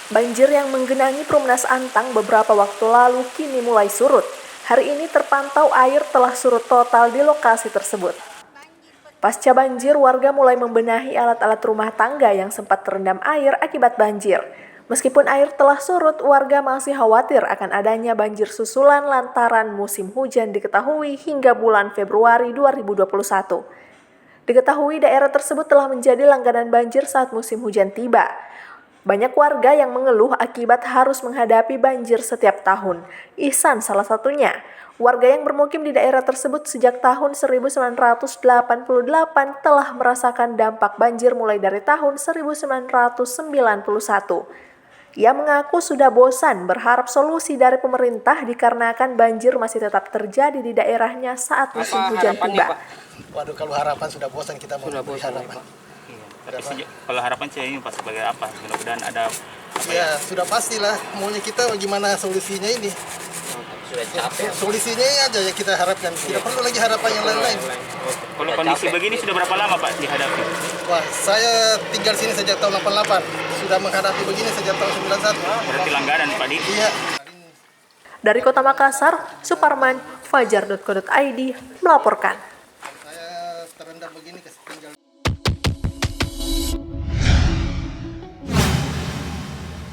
Banjir yang menggenangi Perumnas Antang beberapa waktu lalu kini mulai surut. Hari ini terpantau air telah surut total di lokasi tersebut. Pasca banjir, warga mulai membenahi alat-alat rumah tangga yang sempat terendam air akibat banjir. Meskipun air telah surut, warga masih khawatir akan adanya banjir susulan lantaran musim hujan diketahui hingga bulan Februari 2021. Diketahui daerah tersebut telah menjadi langganan banjir saat musim hujan tiba. Banyak warga yang mengeluh akibat harus menghadapi banjir setiap tahun. Ihsan salah satunya. Warga yang bermukim di daerah tersebut sejak tahun 1988 telah merasakan dampak banjir mulai dari tahun 1991. Ia mengaku sudah bosan berharap solusi dari pemerintah dikarenakan banjir masih tetap terjadi di daerahnya saat musim hujan tiba. Waduh, kalau harapan sudah bosan kita mau beri harapan. Tapi kalau harapan saya ini pas sebagai apa? Mudah-mudahan ada ya sudah pastilah, maunya kita gimana solusinya ini. Sudah capek. Solusinya aja yang kita harapkan. Tidak perlu lagi harapan yang lain-lain. Kalau kondisi begini sudah berapa lama Pak dihadapi? Wah, saya tinggal sini sejak tahun 88. Sudah menghadapi begini sejak tahun 91. Berarti langganan Pak di? Iya. Dari Kota Makassar, Suparman, Fajar.co.id melaporkan. Saya terendam begini tinggal